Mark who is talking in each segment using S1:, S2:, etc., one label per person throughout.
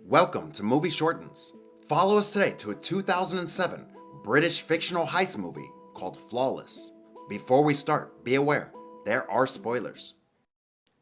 S1: Welcome to Movie Shortens. Follow us today to a 2007 British fictional heist movie called Flawless. Before we start, be aware, there are spoilers.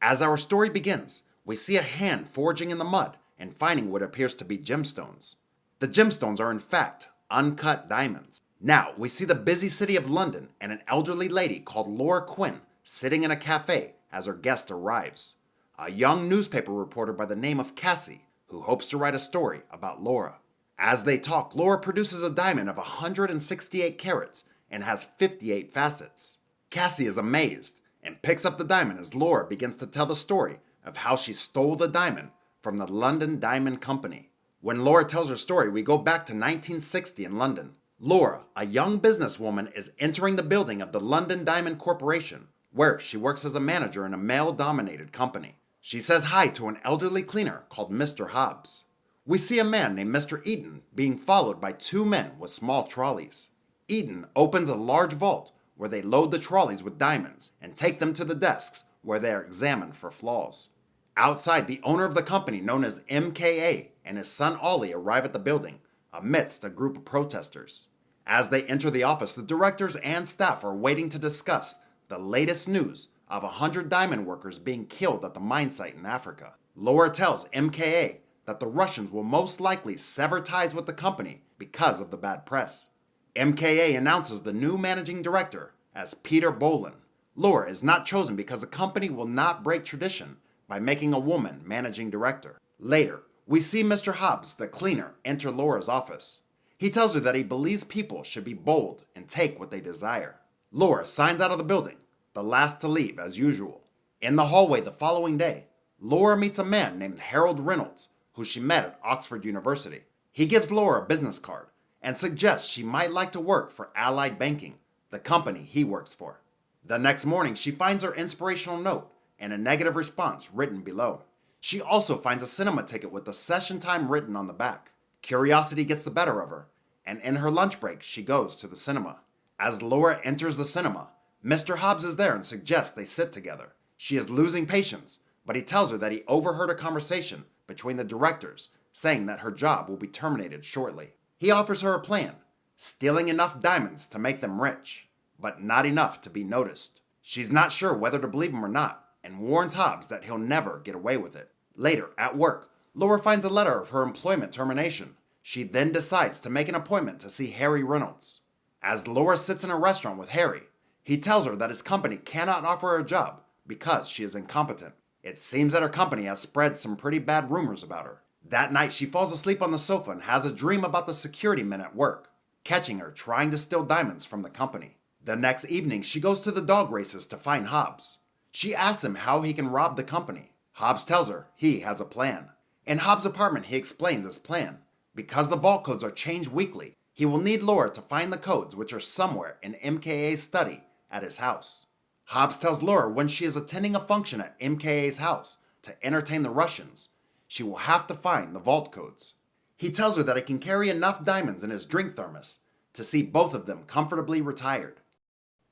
S1: As our story begins, we see a hand forging in the mud and finding what appears to be gemstones. The gemstones are in fact uncut diamonds. Now, we see the busy city of London and an elderly lady called Laura Quinn sitting in a cafe as her guest arrives. A young newspaper reporter by the name of Cassie, who hopes to write a story about Laura. As they talk, Laura produces a diamond of 168 carats and has 58 facets. Cassie is amazed and picks up the diamond as Laura begins to tell the story of how she stole the diamond from the London Diamond Company. When Laura tells her story, we go back to 1960 in London. Laura, a young businesswoman, is entering the building of the London Diamond Corporation, where she works as a manager in a male-dominated company. She says hi to an elderly cleaner called Mr. Hobbs. We see a man named Mr. Eaton being followed by two men with small trolleys. Eaton opens a large vault where they load the trolleys with diamonds and take them to the desks where they are examined for flaws. Outside, the owner of the company, known as MKA, and his son Ollie arrive at the building amidst a group of protesters. As they enter the office, the directors and staff are waiting to discuss the latest news of 100 diamond workers being killed at the mine site in Africa. Laura tells MKA that the Russians will most likely sever ties with the company because of the bad press. MKA announces the new managing director as Peter Bolin. Laura is not chosen because the company will not break tradition by making a woman managing director. Later, we see Mr. Hobbs, the cleaner, enter Laura's office. He tells her that he believes people should be bold and take what they desire. Laura signs out of the building, the last to leave as usual. In the hallway the following day, Laura meets a man named Harold Reynolds, who she met at Oxford University. He gives Laura a business card and suggests she might like to work for Allied Banking, the company he works for. The next morning, she finds her inspirational note and a negative response written below. She also finds a cinema ticket with the session time written on the back. Curiosity gets the better of her, and in her lunch break, she goes to the cinema. As Laura enters the cinema, Mr. Hobbs is there and suggests they sit together. She is losing patience, but he tells her that he overheard a conversation between the directors saying that her job will be terminated shortly. He offers her a plan, stealing enough diamonds to make them rich, but not enough to be noticed. She's not sure whether to believe him or not, and warns Hobbs that he'll never get away with it. Later, at work, Laura finds a letter of her employment termination. She then decides to make an appointment to see Harry Reynolds. As Laura sits in a restaurant with Harry, he tells her that his company cannot offer her a job because she is incompetent. It seems that her company has spread some pretty bad rumors about her. That night, she falls asleep on the sofa and has a dream about the security men at work, catching her trying to steal diamonds from the company. The next evening, she goes to the dog races to find Hobbs. She asks him how he can rob the company. Hobbs tells her he has a plan. In Hobbs' apartment, he explains his plan. Because the vault codes are changed weekly, he will need Laura to find the codes, which are somewhere in MKA's study at his house. Hobbs tells Laura when she is attending a function at MKA's house to entertain the Russians, she will have to find the vault codes. He tells her that he can carry enough diamonds in his drink thermos to see both of them comfortably retired.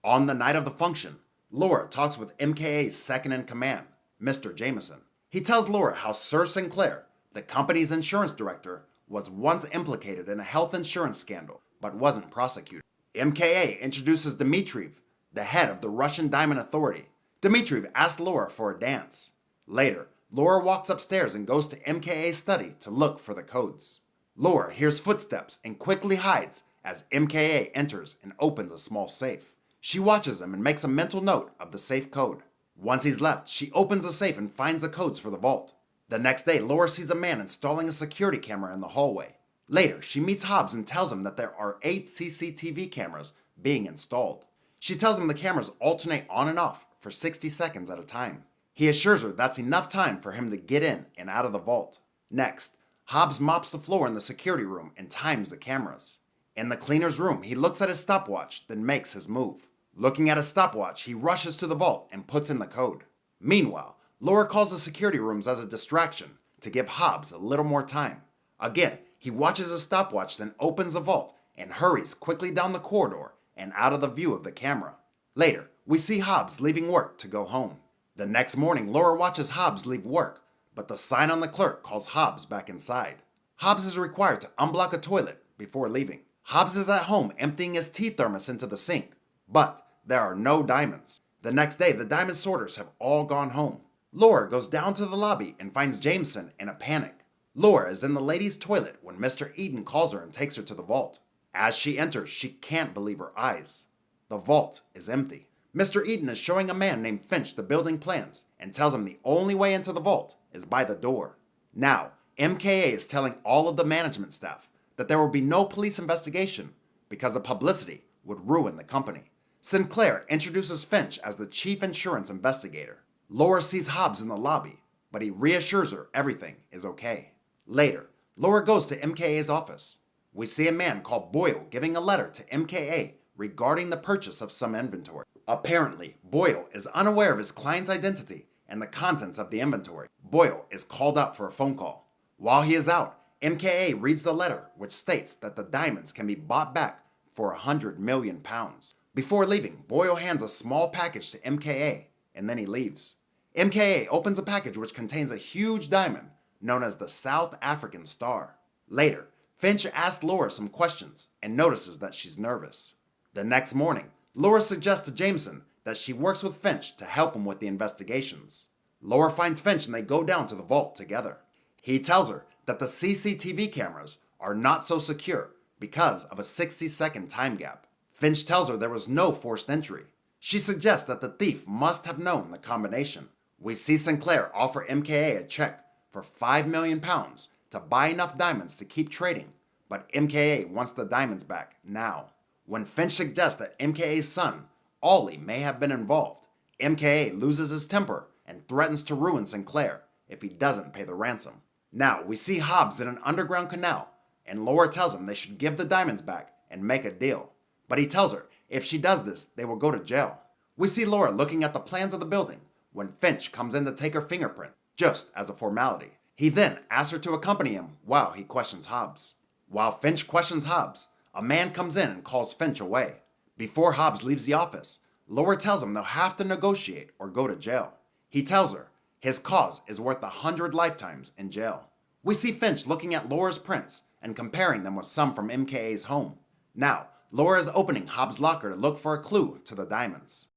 S1: On the night of the function, Laura talks with MKA's second-in-command, Mr. Jameson. He tells Laura how Sir Sinclair, the company's insurance director, was once implicated in a health insurance scandal, but wasn't prosecuted. MKA introduces Dmitriev, the head of the Russian Diamond Authority. Dmitriev asks Laura for a dance. Later, Laura walks upstairs and goes to MKA's study to look for the codes. Laura hears footsteps and quickly hides as MKA enters and opens a small safe. She watches him and makes a mental note of the safe code. Once he's left, she opens the safe and finds the codes for the vault. The next day, Laura sees a man installing a security camera in the hallway. Later, she meets Hobbs and tells him that there are 8 CCTV cameras being installed. She tells him the cameras alternate on and off for 60 seconds at a time. He assures her that's enough time for him to get in and out of the vault. Next, Hobbs mops the floor in the security room and times the cameras. In the cleaner's room, he looks at his stopwatch, then makes his move. Looking at his stopwatch, he rushes to the vault and puts in the code. Meanwhile, Laura calls the security rooms as a distraction to give Hobbs a little more time. Again, he watches his stopwatch, then opens the vault and hurries quickly down the corridor and out of the view of the camera. Later, we see Hobbs leaving work to go home. The next morning, Laura watches Hobbs leave work, but the sign on the clerk calls Hobbs back inside. Hobbs is required to unblock a toilet before leaving. Hobbs is at home emptying his tea thermos into the sink, but there are no diamonds. The next day, the diamond sorters have all gone home. Laura goes down to the lobby and finds Jameson in a panic. Laura is in the ladies' toilet when Mr. Eden calls her and takes her to the vault. As she enters, she can't believe her eyes. The vault is empty. Mr. Eden is showing a man named Finch the building plans and tells him the only way into the vault is by the door. Now, MKA is telling all of the management staff that there will be no police investigation because the publicity would ruin the company. Sinclair introduces Finch as the chief insurance investigator. Laura sees Hobbs in the lobby, but he reassures her everything is okay. Later, Laura goes to MKA's office. We see a man called Boyle giving a letter to MKA regarding the purchase of some inventory. Apparently, Boyle is unaware of his client's identity and the contents of the inventory. Boyle is called out for a phone call. While he is out, MKA reads the letter, which states that the diamonds can be bought back for 100 million pounds. Before leaving, Boyle hands a small package to MKA, and then he leaves. MKA opens a package which contains a huge diamond known as the South African Star. Later, Finch asks Laura some questions and notices that she's nervous. The next morning, Laura suggests to Jameson that she works with Finch to help him with the investigations. Laura finds Finch and they go down to the vault together. He tells her that the CCTV cameras are not so secure because of a 60-second time gap. Finch tells her there was no forced entry. She suggests that the thief must have known the combination. We see Sinclair offer MKA a check for 5 million pounds to buy enough diamonds to keep trading, but MKA wants the diamonds back now. When Finch suggests that MKA's son, Ollie, may have been involved, MKA loses his temper and threatens to ruin Sinclair if he doesn't pay the ransom. Now, we see Hobbs in an underground canal, and Laura tells him they should give the diamonds back and make a deal. But he tells her if she does this, they will go to jail. We see Laura looking at the plans of the building when Finch comes in to take her fingerprint, just as a formality. He then asks her to accompany him while he questions Hobbs. While Finch questions Hobbs, a man comes in and calls Finch away. Before Hobbs leaves the office, Laura tells him they'll have to negotiate or go to jail. He tells her his cause is worth 100 lifetimes in jail. We see Finch looking at Laura's prints and comparing them with some from MKA's home. Now, Laura is opening Hobbs' locker to look for a clue to the diamonds.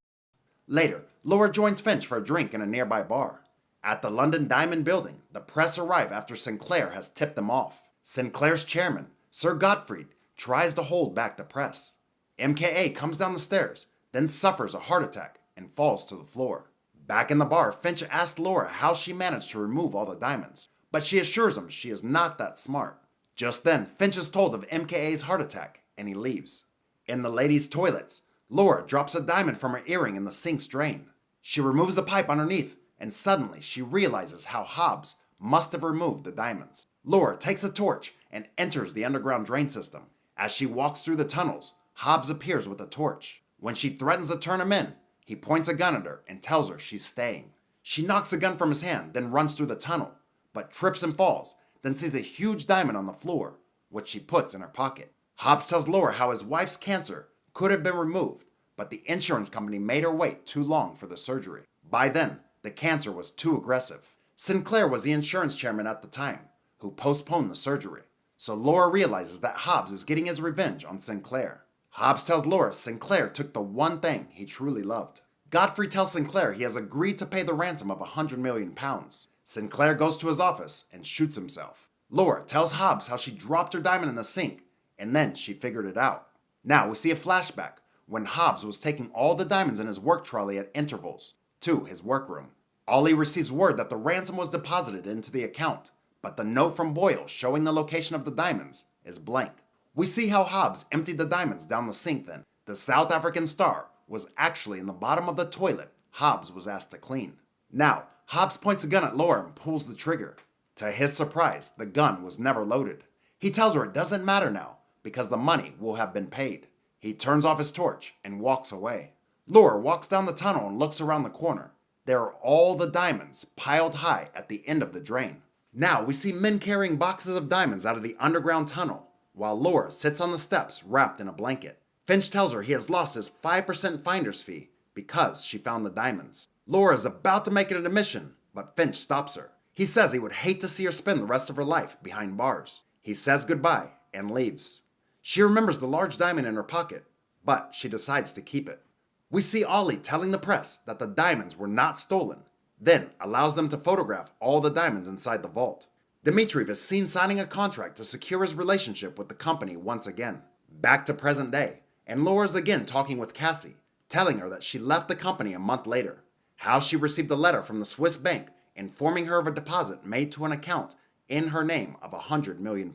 S1: Later, Laura joins Finch for a drink in a nearby bar. At the London Diamond Building, the press arrive after Sinclair has tipped them off. Sinclair's chairman, Sir Gottfried, tries to hold back the press. MKA comes down the stairs, then suffers a heart attack and falls to the floor. Back in the bar, Finch asks Laura how she managed to remove all the diamonds, but she assures him she is not that smart. Just then, Finch is told of MKA's heart attack, and he leaves. In the ladies' toilets, Laura drops a diamond from her earring in the sink's drain. She removes the pipe underneath, and suddenly she realizes how Hobbs must have removed the diamonds. Laura takes a torch and enters the underground drain system. As she walks through the tunnels, Hobbs appears with a torch. When she threatens to turn him in, he points a gun at her and tells her she's staying. She knocks the gun from his hand, then runs through the tunnel, but trips and falls, then sees a huge diamond on the floor, which she puts in her pocket. Hobbs tells Laura how his wife's cancer could have been removed, but the insurance company made her wait too long for the surgery. By then, the cancer was too aggressive. Sinclair was the insurance chairman at the time, who postponed the surgery. So Laura realizes that Hobbs is getting his revenge on Sinclair. Hobbs tells Laura Sinclair took the one thing he truly loved. Godfrey tells Sinclair he has agreed to pay the ransom of 100 million pounds. Sinclair goes to his office and shoots himself. Laura tells Hobbs how she dropped her diamond in the sink, and then she figured it out. Now we see a flashback when Hobbs was taking all the diamonds in his work trolley at intervals to his workroom. Ollie receives word that the ransom was deposited into the account, but the note from Boyle showing the location of the diamonds is blank. We see how Hobbs emptied the diamonds down the sink then. The South African Star was actually in the bottom of the toilet Hobbs was asked to clean. Now, Hobbs points a gun at Laura and pulls the trigger. To his surprise, the gun was never loaded. He tells her it doesn't matter now because the money will have been paid. He turns off his torch and walks away. Laura walks down the tunnel and looks around the corner. There are all the diamonds piled high at the end of the drain. Now we see men carrying boxes of diamonds out of the underground tunnel, while Laura sits on the steps wrapped in a blanket. Finch tells her he has lost his 5% finder's fee because she found the diamonds. Laura is about to make an admission, but Finch stops her. He says he would hate to see her spend the rest of her life behind bars. He says goodbye and leaves. She remembers the large diamond in her pocket, but she decides to keep it. We see Ollie telling the press that the diamonds were not stolen, then allows them to photograph all the diamonds inside the vault. Dmitriev is seen signing a contract to secure his relationship with the company once again. Back to present day, and Laura's again talking with Cassie, telling her that she left the company a month later, how she received a letter from the Swiss bank informing her of a deposit made to an account in her name of £100 million.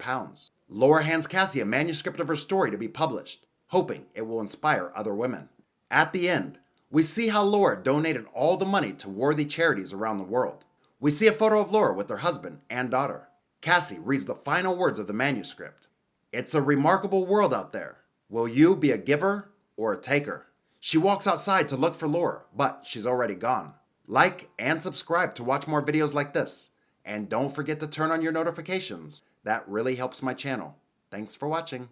S1: Laura hands Cassie a manuscript of her story to be published, hoping it will inspire other women. At the end, we see how Laura donated all the money to worthy charities around the world. We see a photo of Laura with her husband and daughter. Cassie reads the final words of the manuscript. It's a remarkable world out there. Will you be a giver or a taker? She walks outside to look for Laura, but she's already gone. Like and subscribe to watch more videos like this. And don't forget to turn on your notifications. That really helps my channel. Thanks for watching.